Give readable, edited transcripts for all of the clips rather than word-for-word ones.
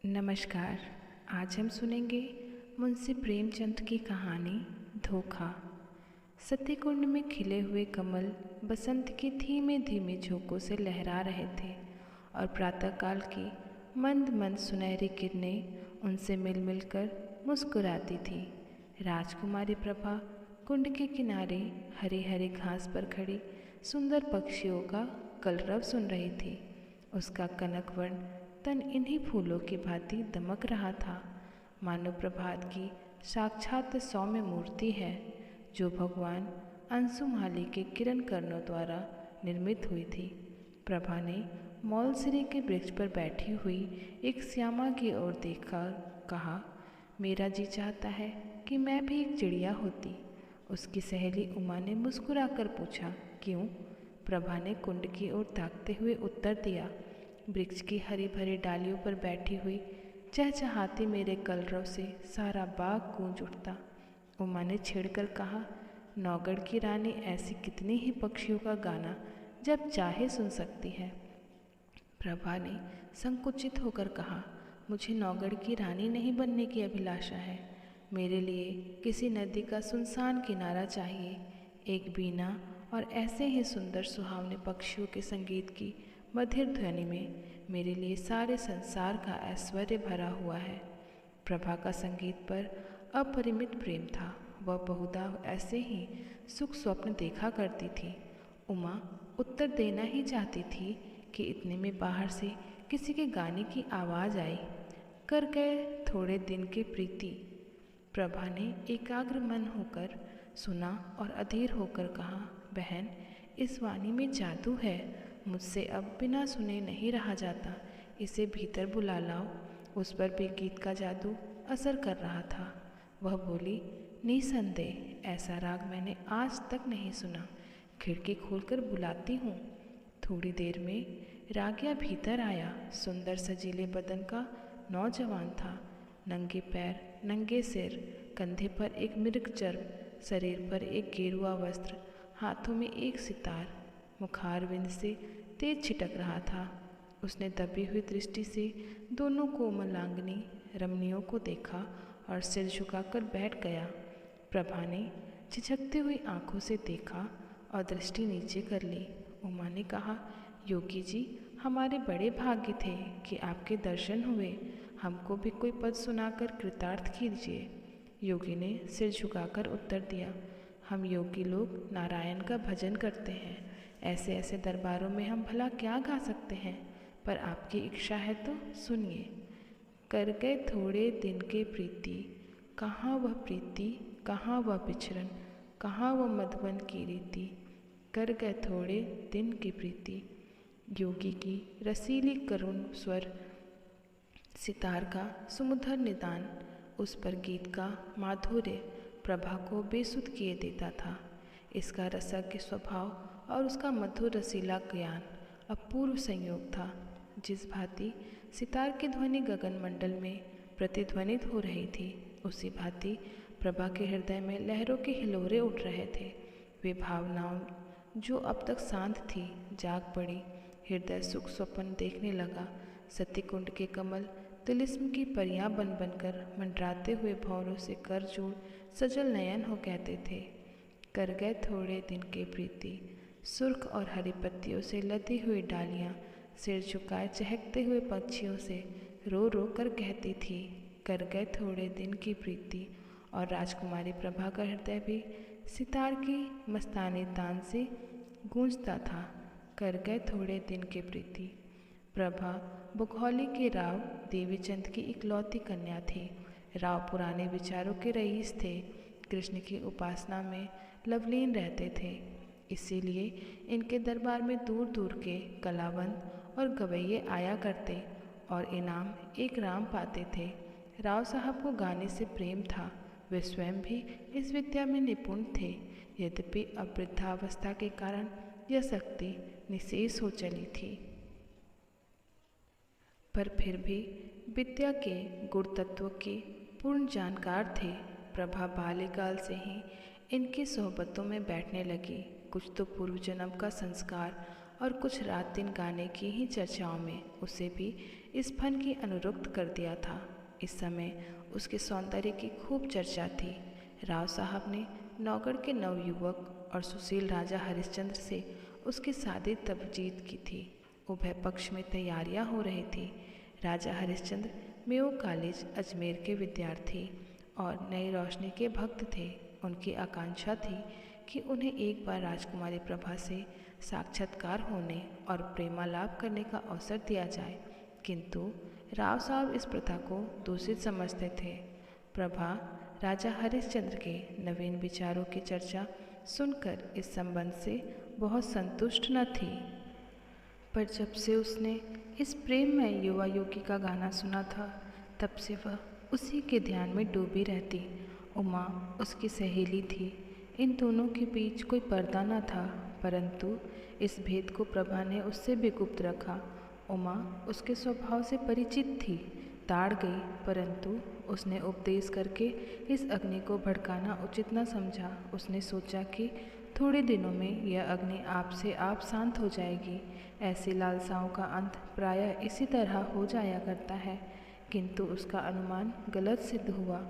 नमस्कार। आज हम सुनेंगे मुंशी प्रेमचंद की कहानी धोखा। सत्यकुंड में खिले हुए कमल बसंत की धीमे धीमे झोंकों से लहरा रहे थे और प्रातःकाल की मंद मंद सुनहरी किरणें उनसे मिल मिलकर मुस्कुराती थी। राजकुमारी प्रभा कुंड के किनारे हरी हरी घास पर खड़ी सुंदर पक्षियों का कलरव सुन रही थी। उसका कनक वर्ण तन इन्हीं फूलों की भांति दमक रहा था, मानो प्रभात की साक्षात सौम्य मूर्ति है जो भगवान अंशुमाली के किरण कर्णों द्वारा निर्मित हुई थी। प्रभा ने मौलसिरी के वृक्ष पर बैठी हुई एक श्यामा की ओर देखकर कहा, मेरा जी चाहता है कि मैं भी एक चिड़िया होती। उसकी सहेली उमा ने मुस्कुराकर पूछा, क्यों? प्रभा ने कुंड की ओर ताकते हुए उत्तर दिया, वृक्ष की हरी भरी डालियों पर बैठी हुई चहचहाती मेरे कलरव से सारा बाग गूंज उठता। उमा ने छेड़कर कहा, नौगढ़ की रानी ऐसी कितनी ही पक्षियों का गाना जब चाहे सुन सकती है। प्रभा ने संकुचित होकर कहा, मुझे नौगढ़ की रानी नहीं बनने की अभिलाषा है। मेरे लिए किसी नदी का सुनसान किनारा चाहिए, एक बीना और ऐसे ही सुंदर सुहावने पक्षियों के संगीत की मधुर ध्वनि में मेरे लिए सारे संसार का ऐश्वर्य भरा हुआ है। प्रभा का संगीत पर अपरिमित प्रेम था। वह बहुधा ऐसे ही सुख स्वप्न देखा करती थी। उमा उत्तर देना ही चाहती थी कि इतने में बाहर से किसी के गाने की आवाज़ आई, कर गए थोड़े दिन के प्रीति। प्रभा ने एकाग्र मन होकर सुना और अधीर होकर कहा, बहन, इस वाणी में जादू है, मुझसे अब बिना सुने नहीं रहा जाता, इसे भीतर बुला लाओ। उस पर भी गीत का जादू असर कर रहा था। वह बोली, निसंदेह ऐसा राग मैंने आज तक नहीं सुना, खिड़की खोलकर बुलाती हूँ। थोड़ी देर में रागिया भीतर आया। सुंदर सजीले बदन का नौजवान था, नंगे पैर, नंगे सिर, कंधे पर एक मृग चर्म, शरीर पर एक गेरुआ वस्त्र, हाथों में एक सितार, मुखारविंद से तेज छिटक रहा था। उसने दबी हुई दृष्टि से दोनों कोमलांगनी रमणियों को देखा और सिर झुकाकर बैठ गया। प्रभा ने झिझकती हुई आंखों से देखा और दृष्टि नीचे कर ली। उमा ने कहा, योगी जी, हमारे बड़े भाग्य थे कि आपके दर्शन हुए, हमको भी कोई पद सुनाकर कृतार्थ कीजिए। योगी ने सिर झुकाकर उत्तर दिया, हम योगी लोग नारायण का भजन करते हैं, ऐसे ऐसे दरबारों में हम भला क्या गा सकते हैं, पर आपकी इच्छा है तो सुनिए। कर गए थोड़े दिन के प्रीति, कहाँ वह प्रीति, कहाँ वह विचरण, कहाँ वह मधुबन की रीति। कर गए थोड़े दिन की प्रीति। योगी की रसीली करुण स्वर, सितार का सुमधुर निदान, उस पर गीत का माधुर्य प्रभा को बेसुध किए देता था। इसका रसज्ञ स्वभाव और उसका मधुर रसीला ज्ञान अपूर्व संयोग था। जिस भांति सितार की ध्वनि गगन मंडल में प्रतिध्वनित हो रही थी, उसी भांति प्रभा के हृदय में लहरों के हिलोरे उठ रहे थे। वे भावनाओं जो अब तक शांत थी जाग पड़ी। हृदय सुख स्वप्न देखने लगा। सत्यकुंड के कमल तिलिस्म की परियां बन बनकर मंडराते हुए भंवरों से कर जोड़ सजल नयन हो कहते थे, कर गए थोड़े दिन के प्रीति। सुर्ख और हरी पत्तियों से लदी हुई डालियाँ सिर झुकाए चहकते हुए पक्षियों से रो रो कर कहती थी, कर गए थोड़े दिन की प्रीति। और राजकुमारी प्रभा का हृदय भी सितार की मस्तानी तान से गूंजता था, कर गए थोड़े दिन के प्रीति। प्रभा बुघौली के राव देवीचंद की इकलौती कन्या थी। राव पुराने विचारों के रईस थे, कृष्ण की उपासना में लवलीन रहते थे। इसीलिए इनके दरबार में दूर दूर के कलावंत और गवैये आया करते और इनाम एक राम पाते थे। राव साहब को गाने से प्रेम था। वे स्वयं भी इस विद्या में निपुण थे, यद्यपि अब वृद्धावस्था के कारण यह शक्ति निशेष हो चली थी, पर फिर भी विद्या के गुण तत्व के पूर्ण जानकार थे। प्रभा बाल्यकाल से ही इनकी सोहबतों में बैठने लगी। कुछ तो पूर्व जन्म का संस्कार और कुछ रात दिन गाने की ही चर्चाओं में उसे भी इस फन की अनुरक्त कर दिया था। इस समय उसके सौंदर्य की खूब चर्चा थी। राव साहब ने नौगढ़ के नवयुवक और सुशील राजा हरिश्चंद्र से उसकी शादी तबजीद की थी। उभय पक्ष में तैयारियां हो रही थी। राजा हरिश्चंद्र मेयो कॉलेज अजमेर के विद्यार्थी और नई रोशनी के भक्त थे। उनकी आकांक्षा थी कि उन्हें एक बार राजकुमारी प्रभा से साक्षात्कार होने और प्रेमालाप करने का अवसर दिया जाए, किंतु राव साहब इस प्रथा को दूषित समझते थे। प्रभा राजा हरिश्चंद्र के नवीन विचारों की चर्चा सुनकर इस संबंध से बहुत संतुष्ट न थी, पर जब से उसने इस प्रेम में युवा योगी का गाना सुना था, तब से वह उसी के ध्यान में डूबी रहती। उमा उसकी सहेली थी। इन दोनों के बीच कोई पर्दा न था, परंतु इस भेद को प्रभा ने उससे भी गुप्त रखा। उमा उसके स्वभाव से परिचित थी, ताड़ गई, परंतु उसने उपदेश करके इस अग्नि को भड़काना उचित न समझा। उसने सोचा कि थोड़े दिनों में यह अग्नि आप से आप शांत हो जाएगी। ऐसी लालसाओं का अंत प्रायः इसी तरह हो जाया करता है, किंतु उसका अनुमान गलत सिद्ध हुआ।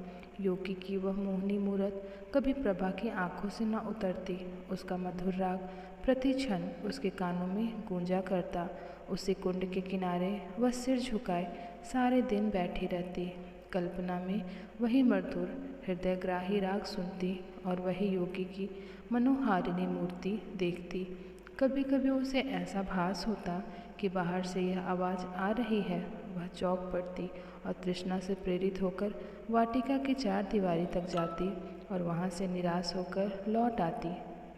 योगी की वह मोहनी मूरत कभी प्रभा की आंखों से न उतरती। उसका मधुर राग प्रति क्षण उसके कानों में गूंजा करता। उसी कुंड के किनारे वह सिर झुकाए सारे दिन बैठी रहती। कल्पना में वही मधुर हृदयग्राही राग सुनती और वही योगी की मनोहारिणी मूर्ति देखती। कभी कभी उसे ऐसा भास होता कि बाहर से यह आवाज़ आ रही है। वह चौंक पड़ती और तृष्णा से प्रेरित होकर वाटिका की चार दीवारी तक जाती और वहाँ से निराश होकर लौट आती।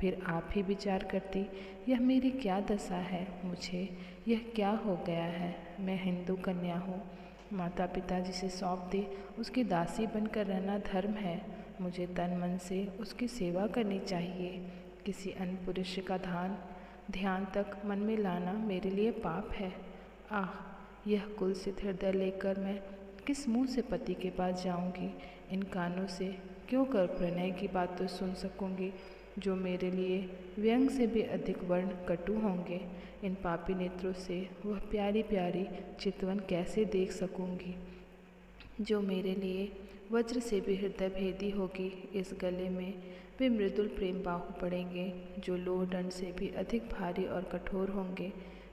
फिर आप ही विचार करती, यह मेरी क्या दशा है, मुझे यह क्या हो गया है। मैं हिंदू कन्या हूँ, माता पिता जिसे सौंप दे उसकी दासी बनकर रहना धर्म है। मुझे तन मन से उसकी सेवा करनी चाहिए। किसी अन्य पुरुष का ध्यान तक मन में लाना मेरे लिए पाप है। आह, यह कुलसित हृदय लेकर मैं किस मुँह से पति के पास जाऊंगी। इन कानों से क्यों कर प्रणय की बातें सुन सकूंगी, जो मेरे लिए व्यंग से भी अधिक वर्ण कटु होंगे। इन पापी नेत्रों से वह प्यारी प्यारी चितवन कैसे देख सकूंगी, जो मेरे लिए वज्र से भी हृदय भेदी होगी। इस गले में वे मृदुल प्रेम बाहु पड़ेंगे, जो लोह दंड से भी अधिक भारी और कठोर होंगे।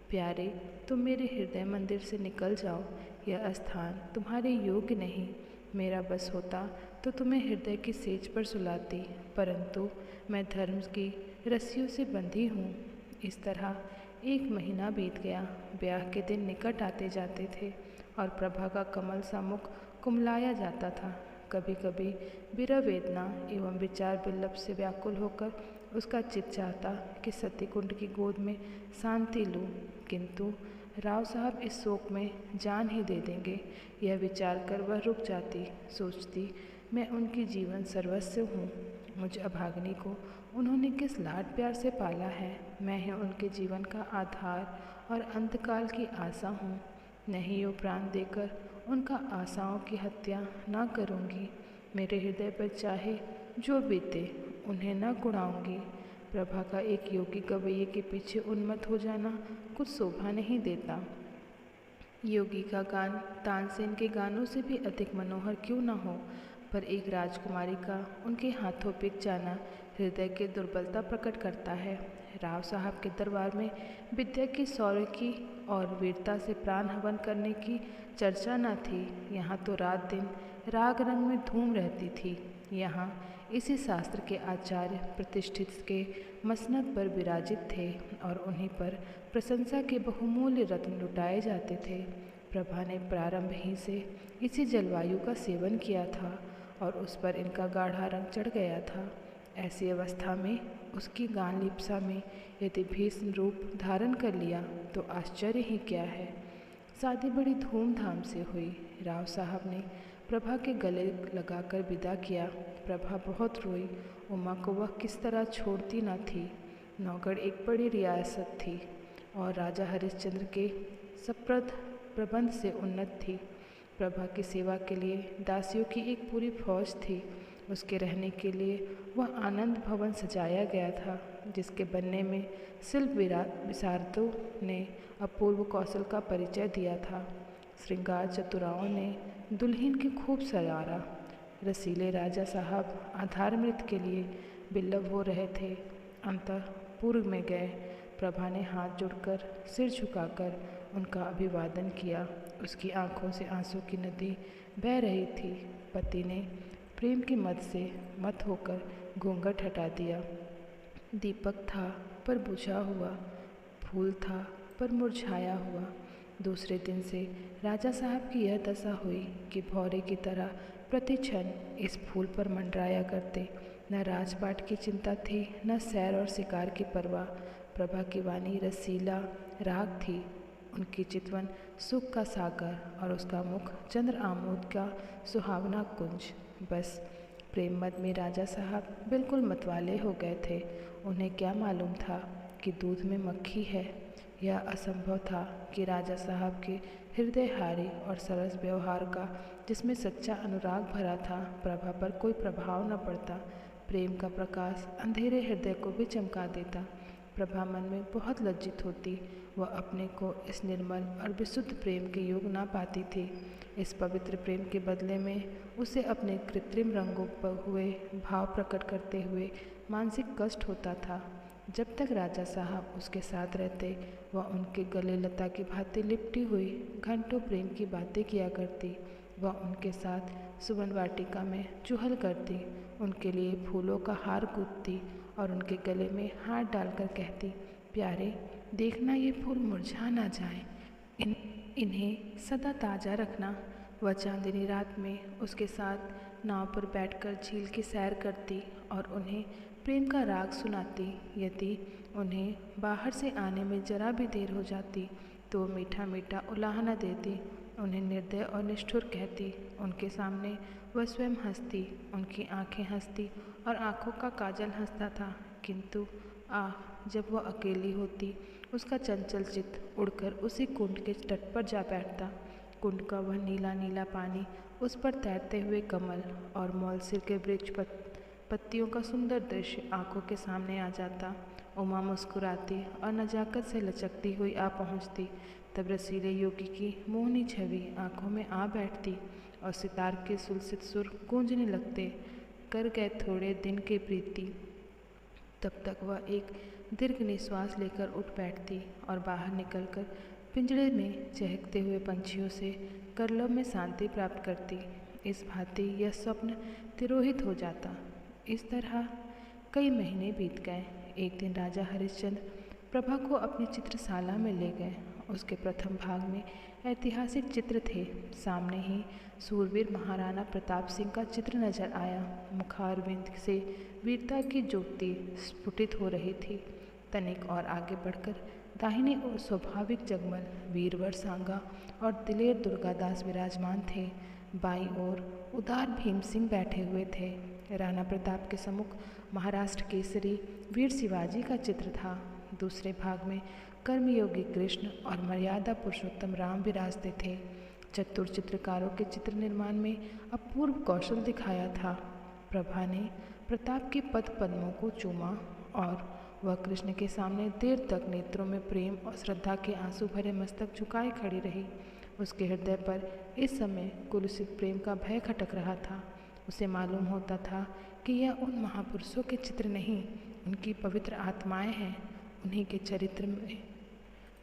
प्यारे, तुम मेरे हृदय मंदिर से निकल जाओ। यह स्थान तुम्हारे योग्य नहीं। मेरा बस होता तो तुम्हें हृदय की सेज पर सुलाती, परंतु मैं धर्म की रस्सियों से बंधी हूँ। इस तरह 1 महीना बीत गया। ब्याह के दिन निकट आते जाते थे और प्रभा का कमल सा मुख कुमलाया जाता था। कभी कभी विरह वेदना एवं विचार विल्लप से व्याकुल होकर उसका चित चाहता कि सतीकुंड की गोद में शांति लूँ, किंतु राव साहब इस शोक में जान ही दे देंगे। यह विचार कर वह रुक जाती। सोचती, मैं उनकी जीवन सर्वस्व हूँ। मुझ अभागिनी को उन्होंने किस लाड प्यार से पाला है। मैं ही उनके जीवन का आधार और अंतकाल की आशा हूँ। नहीं, यो प्राण देकर उनका आशाओं की हत्या ना करूँगी। मेरे हृदय पर चाहे जो बीते, उन्हें न कुड़ाऊँगी। प्रभा का एक योगी गवैये के पीछे उन्मत्त हो जाना कुछ शोभा नहीं देता। योगी का गान तानसेन के गानों से भी अधिक मनोहर क्यों न हो, पर एक राजकुमारी का उनके हाथों बिक जाना हृदय की दुर्बलता प्रकट करता है। राव साहब के दरबार में विद्या की शौर्य की और वीरता से प्राण हवन करने की चर्चा न थी। यहाँ तो रात दिन राग रंग में धूम रहती थी। यहाँ इसी शास्त्र के आचार्य प्रतिष्ठित के मसनद पर विराजित थे और उन्हीं पर प्रशंसा के बहुमूल्य रत्न लुटाए जाते थे। प्रभा ने प्रारंभ ही से इसी जलवायु का सेवन किया था और उस पर इनका गाढ़ा रंग चढ़ गया था। ऐसी अवस्था में उसकी गान लिप्सा में यदि भीष्म रूप धारण कर लिया तो आश्चर्य ही क्या है। शादी बड़ी धूमधाम से हुई। राव साहब ने प्रभा के गले लगाकर विदा किया। प्रभा बहुत रोई। उमा को वह किस तरह छोड़ती न थी। नौगढ़ एक बड़ी रियासत थी और राजा हरिश्चंद्र के सप्रद प्रबंध से उन्नत थी। प्रभा की सेवा के लिए दासियों की एक पूरी फौज थी। उसके रहने के लिए वह आनंद भवन सजाया गया था, जिसके बनने में शिल्प विशारदों ने अपूर्व कौशल का परिचय दिया था। श्रृंगार चतुराओं ने दुल्हन की खूब सजारा। रसीले राजा साहब आधार मृत के लिए विल्लव हो रहे थे। अंतःपुर में गए। प्रभा ने हाथ जोड़कर सिर झुकाकर उनका अभिवादन किया। उसकी आंखों से आंसू की नदी बह रही थी। पति ने प्रेम के मद से मत होकर घूंघट हटा दिया। दीपक था पर बुझा हुआ, फूल था पर मुरझाया हुआ। दूसरे दिन से राजा साहब की यह दशा हुई कि भौरे की तरह प्रति क्षण इस फूल पर मंडराया करते। न राजपाट की चिंता थी, न सैर और शिकार की परवाह। प्रभा की वाणी रसीला राग थी, उनकी चितवन सुख का सागर और उसका मुख चंद्र आमोद का सुहावना कुंज। बस प्रेम मद में राजा साहब बिल्कुल मतवाले हो गए थे। उन्हें क्या मालूम था कि दूध में मक्खी है। यह असंभव था कि राजा साहब के हृदयहारी और सरस व्यवहार का, जिसमें सच्चा अनुराग भरा था, प्रभा पर कोई प्रभाव न पड़ता। प्रेम का प्रकाश अंधेरे हृदय को भी चमका देता। प्रभा मन में बहुत लज्जित होती। वह अपने को इस निर्मल और विशुद्ध प्रेम के योग ना पाती थी। इस पवित्र प्रेम के बदले में उसे अपने कृत्रिम रंगों पर हुए भाव प्रकट करते हुए मानसिक कष्ट होता था। जब तक राजा साहब उसके साथ रहते, वह उनके गले लता की भांति लिपटी हुई घंटों प्रेम की बातें किया करती। वह उनके साथ सुवन वाटिका में चुहल करती, उनके लिए फूलों का हार गूंथती और उनके गले में हाथ डालकर कहती, प्यारे देखना ये फूल मुरझा ना जाए, इन्हें सदा ताज़ा रखना। वह चांदनी रात में उसके साथ नाव पर बैठकर झील की सैर करती और उन्हें प्रेम का राग सुनाती। यदि उन्हें बाहर से आने में जरा भी देर हो जाती तो वो मीठा मीठा उलाहना देती, उन्हें निर्दय और निष्ठुर कहती। उनके सामने वह स्वयं हंसती, उनकी आंखें हंसती और आंखों का काजल हंसता था। किंतु जब वह अकेली होती, उसका चंचल चित्त उड़कर उसी कुंड के तट पर जा बैठता। कुंड का वह नीला नीला पानी, उस पर तैरते हुए कमल और मौलसिर के वृक्ष पत्तियों का सुंदर दृश्य आंखों के सामने आ जाता। उमा मुस्कुराती और नजाकत से लचकती हुई आ पहुंचती। तब रसीले योगी की मोहनी छवि आंखों में आ बैठती और सितार के सुलसित सुर गूंजने लगते। कर गए थोड़े दिन के प्रीति। तब तक वह एक दीर्घ निश्वास लेकर उठ बैठती और बाहर निकलकर पिंजड़े में चहकते हुए पंछियों से करलब में शांति प्राप्त करती। इस भांति यह स्वप्न तिरोहित हो जाता। इस तरह कई महीने बीत गए। एक दिन राजा हरिश्चंद्र प्रभा को अपनी चित्रशाला में ले गए। उसके प्रथम भाग में ऐतिहासिक चित्र थे। सामने ही सूरवीर महाराणा प्रताप सिंह का चित्र नजर आया। मुखारविंद से वीरता की ज्योति स्फुटित हो रही थी। तनिक और आगे बढ़कर दाहिनी ओर स्वाभाविक जगमल वीरवर सांगा और दिलेर दुर्गादास विराजमान थे। बाईं ओर उदार भीम सिंह बैठे हुए थे। राणा प्रताप के सम्मुख महाराष्ट्र केसरी वीर शिवाजी का चित्र था। दूसरे भाग में कर्मयोगी कृष्ण और मर्यादा पुरुषोत्तम राम विराजते थे। चतुर चित्रकारों के चित्र निर्माण में अपूर्व कौशल दिखाया था। प्रभा ने प्रताप के पद पद्मों को चूमा और वह कृष्ण के सामने देर तक नेत्रों में प्रेम और श्रद्धा के आंसू भरे मस्तक झुकाए खड़ी रही। उसके हृदय पर इस समय कुलुषित प्रेम का भय खटक रहा था। उसे मालूम होता था कि यह उन महापुरुषों के चित्र नहीं, उनकी पवित्र आत्माएं हैं। उन्हीं के चरित्र में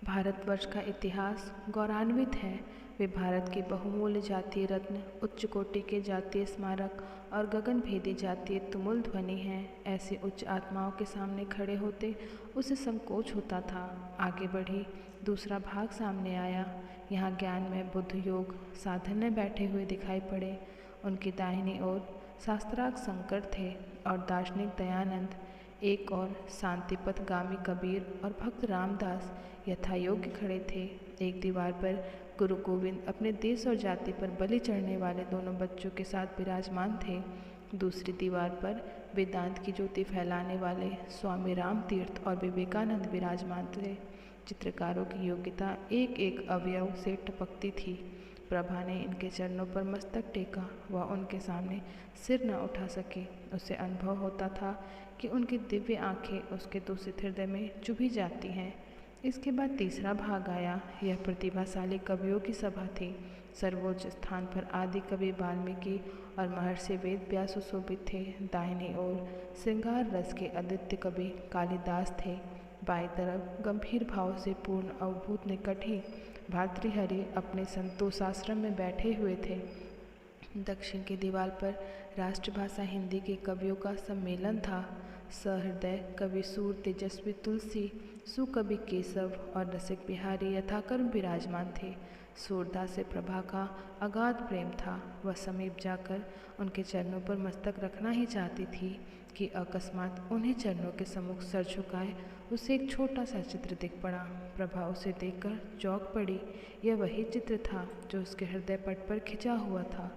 भारतवर्ष का इतिहास गौरवान्वित है। वे भारत के बहुमूल्य जातीय रत्न, उच्च कोटि के जातीय स्मारक और गगनभेदी जातीय तुमुल ध्वनि हैं। ऐसे उच्च आत्माओं के सामने खड़े होते उसे संकोच होता था। आगे बढ़ी। दूसरा भाग सामने आया। यहाँ ज्ञान में बुद्ध योग साधन में बैठे हुए दिखाई पड़े। उनकी दाहिनी ओर शास्त्रार्थ शंकर थे और दार्शनिक दयानंद। एक और शांतिपथ गामी कबीर और भक्त रामदास यथायोग्य खड़े थे। एक दीवार पर गुरु गोविंद अपने देश और जाति पर बलि चढ़ने वाले दोनों बच्चों के साथ विराजमान थे। दूसरी दीवार पर वेदांत की ज्योति फैलाने वाले स्वामी राम तीर्थ और विवेकानंद विराजमान थे। चित्रकारों की योग्यता एक एक अवयव से टपकती थी। प्रभा ने इनके चरणों पर मस्तक टेका। वह उनके सामने सिर न उठा सकी। उसे अनुभव होता था कि उनकी दिव्य आंखें उसके दूषित हृदय में चुभी जाती हैं। इसके बाद तीसरा भाग आया। यह प्रतिभाशाली कवियों की सभा थी। सर्वोच्च स्थान पर आदि कवि वाल्मीकि और महर्षि वेद व्यास सुशोभित थे। दाहिनी ओर श्रृंगार रस के आदित्य कवि कालिदास थे। बाईं तरफ गंभीर भाव से पूर्ण अवभूत निकट ही भातृहरि अपने संतोषाश्रम में बैठे हुए थे। दक्षिण की दीवार पर राष्ट्रभाषा हिंदी के कवियों का सम्मेलन था। सहृदय कवि सूर तेजस्वी तुलसी, सुकवि केशव और रसिक बिहारी यथाक्रम विराजमान थे। सूरदास से प्रभा का अगाध प्रेम था। वह समीप जाकर उनके चरणों पर मस्तक रखना ही चाहती थी कि अकस्मात उन्हें चरणों के सम्मुख सर झुकाए उसे एक छोटा सा चित्र दिख पड़ा। प्रभा उसे देखकर चौंक पड़ी। यह वही चित्र था जो उसके हृदय पट पर खिंचा हुआ था।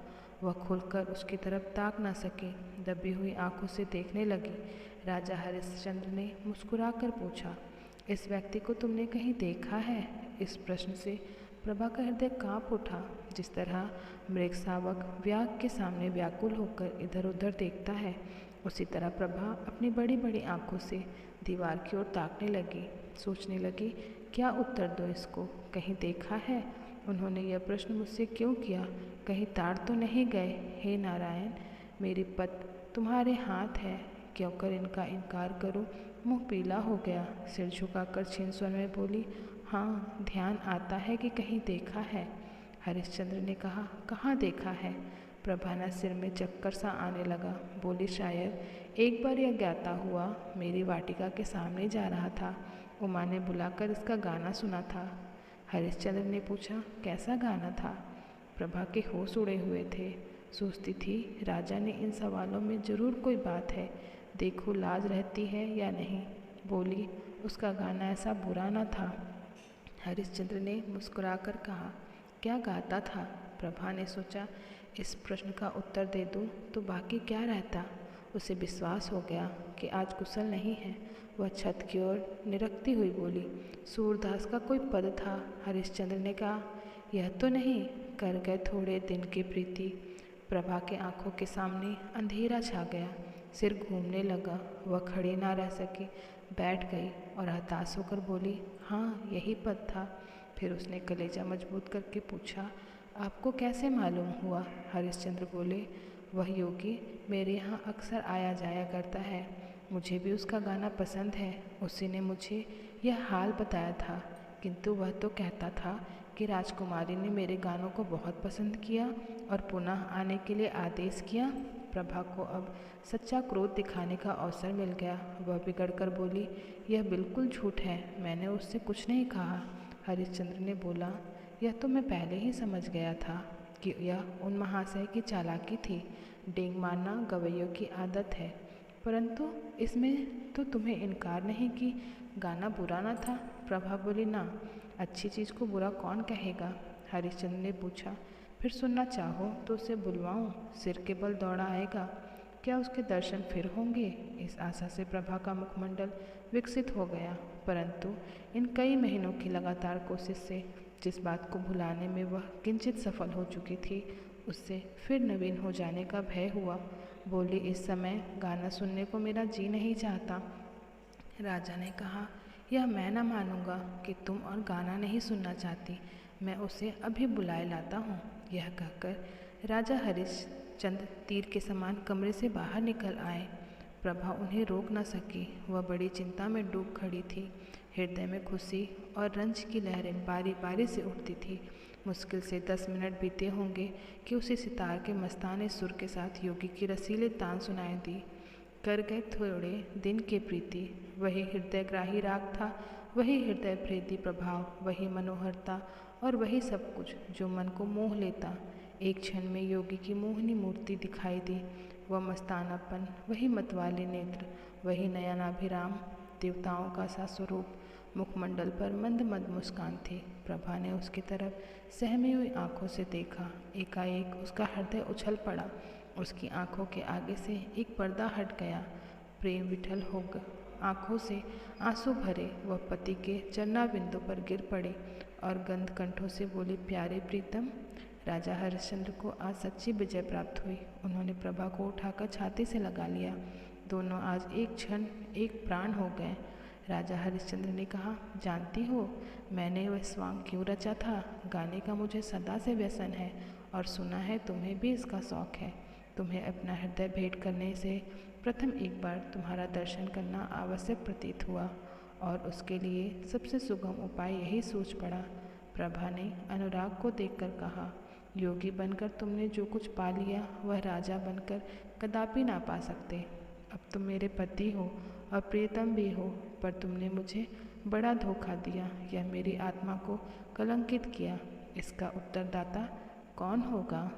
वह खुलकर उसकी तरफ ताक न सकी, दबी हुई आंखों से देखने लगी। राजा हरिश्चंद्र ने मुस्कुराकर पूछा, इस व्यक्ति को तुमने कहीं देखा है? इस प्रश्न से प्रभा का हृदय कांप उठा। जिस तरह मृग शावक व्याघ्र के सामने व्याकुल होकर इधर उधर देखता है, उसी तरह प्रभा अपनी बड़ी बड़ी आंखों से दीवार की ओर ताकने लगी। सोचने लगी, क्या उत्तर दो इसको? कहीं देखा है? उन्होंने यह प्रश्न मुझसे क्यों किया? कहीं ताड़ तो नहीं गए? हे नारायण, मेरी पत तुम्हारे हाथ है, क्यों कर इनका इनकार करूं? मुंह पीला हो गया। सिर झुकाकर क्षीण स्वर में बोली, हाँ, ध्यान आता है कि कहीं देखा है। हरिश्चंद्र ने कहा, कहाँ देखा है? प्रभा ने सिर में चक्कर सा आने लगा। बोली, शायद एक बार यह ज्ञाता हुआ मेरी वाटिका के सामने जा रहा था। उमा ने बुलाकर इसका गाना सुना था। हरिश्चंद्र ने पूछा, कैसा गाना था? प्रभा के होश उड़े हुए थे। सोचती थी, राजा ने इन सवालों में जरूर कोई बात है, देखो लाज रहती है या नहीं। बोली, उसका गाना ऐसा बुरा न था। हरिश्चंद्र ने मुस्कुराकर कहा, क्या गाता था? प्रभा ने सोचा, इस प्रश्न का उत्तर दे दूं तो बाकी क्या रहता। उसे विश्वास हो गया कि आज कुशल नहीं है। वह छत की ओर निरखती हुई बोली, सूरदास का कोई पद था। हरिश्चंद्र ने कहा, यह तो नहीं, कर गए थोड़े दिन की प्रीति। प्रभा के आंखों के सामने अंधेरा छा गया। सिर घूमने लगा। वह खड़ी ना रह सकी, बैठ गई और हताश होकर बोली, हाँ, यही पद था। फिर उसने कलेजा मजबूत करके पूछा, आपको कैसे मालूम हुआ? हरिश्चंद्र बोले, वह योगी मेरे यहाँ अक्सर आया जाया करता है। मुझे भी उसका गाना पसंद है। उसी ने मुझे यह हाल बताया था, किंतु वह तो कहता था कि राजकुमारी ने मेरे गानों को बहुत पसंद किया और पुनः आने के लिए आदेश किया। प्रभा को अब सच्चा क्रोध दिखाने का अवसर मिल गया। वह बिगड़कर बोली, यह बिल्कुल झूठ है, मैंने उससे कुछ नहीं कहा। हरिश्चंद्र ने बोला, यह तो मैं पहले ही समझ गया था कि यह उन महाशय की चालाकी थी। डेंग मारना गवैयों की आदत है, परंतु इसमें तो तुम्हें इनकार नहीं कि गाना बुरा ना था। प्रभा बोली, ना, अच्छी चीज़ को बुरा कौन कहेगा? हरिश्चंद्र ने पूछा, फिर सुनना चाहो तो उसे बुलवाऊं? सिर के बल दौड़ा आएगा। क्या उसके दर्शन फिर होंगे? इस आशा से प्रभा का मुखमंडल विकसित हो गया, परंतु इन कई महीनों की लगातार कोशिश से जिस बात को भुलाने में वह किंचित सफल हो चुकी थी, उससे फिर नवीन हो जाने का भय हुआ। बोली, इस समय गाना सुनने को मेरा जी नहीं चाहता। राजा ने कहा, यह मैं न मानूंगा कि तुम और गाना नहीं सुनना चाहती। मैं उसे अभी बुलाए लाता हूँ। यह कहकर राजा हरिश्चंद्र तीर के समान कमरे से बाहर निकल आए। प्रभा उन्हें रोक न सकी। वह बड़ी चिंता में डूब खड़ी थी। हृदय में खुशी और रंज की लहरें बारी बारी से उठती थी। मुश्किल से 10 मिनट बीते होंगे कि उसे सितार के मस्ताने सुर के साथ योगी की रसीले तान सुनाई दी। कर गए थोड़े दिन के प्रीति, वही हृदयग्राही राग था, वही हृदय भेदी प्रभाव, वही मनोहरता और वही सब कुछ जो मन को मोह लेता। एक क्षण में योगी की मोहनी मूर्ति दिखाई दी। वह मस्तानापन, वही मतवाले नेत्र, वही नयनाभिराम देवताओं का सा स्वरूप। मुखमंडल पर मंद मंद मुस्कान थी। प्रभा ने उसकी तरफ सहमी हुई आंखों से देखा। एकाएक उसका हृदय उछल पड़ा। उसकी आंखों के आगे से एक पर्दा हट गया। प्रेम विठल हो गया। आंखों से आंसू भरे वह पति के चरणाबिंदु पर गिर पड़ी और गंध कंठों से बोली, प्यारे प्रीतम। राजा हरिश्चंद्र को आज सच्ची विजय प्राप्त हुई। उन्होंने प्रभा को उठाकर छाती से लगा लिया। दोनों आज एक क्षण एक प्राण हो गए। राजा हरिश्चंद्र ने कहा, जानती हो मैंने वह स्वांग क्यों रचा था? गाने का मुझे सदा से व्यसन है और सुना है तुम्हें भी इसका शौक है। तुम्हें अपना हृदय भेंट करने से प्रथम एक बार तुम्हारा दर्शन करना आवश्यक प्रतीत हुआ और उसके लिए सबसे सुगम उपाय यही सोच पड़ा। प्रभा ने अनुराग को देखकर कहा, योगी बनकर तुमने जो कुछ पा लिया वह राजा बनकर कदापि ना पा सकते। अब तुम मेरे पति हो और प्रियतम भी हो, पर तुमने मुझे बड़ा धोखा दिया, यह मेरी आत्मा को कलंकित किया। इसका उत्तरदाता कौन होगा?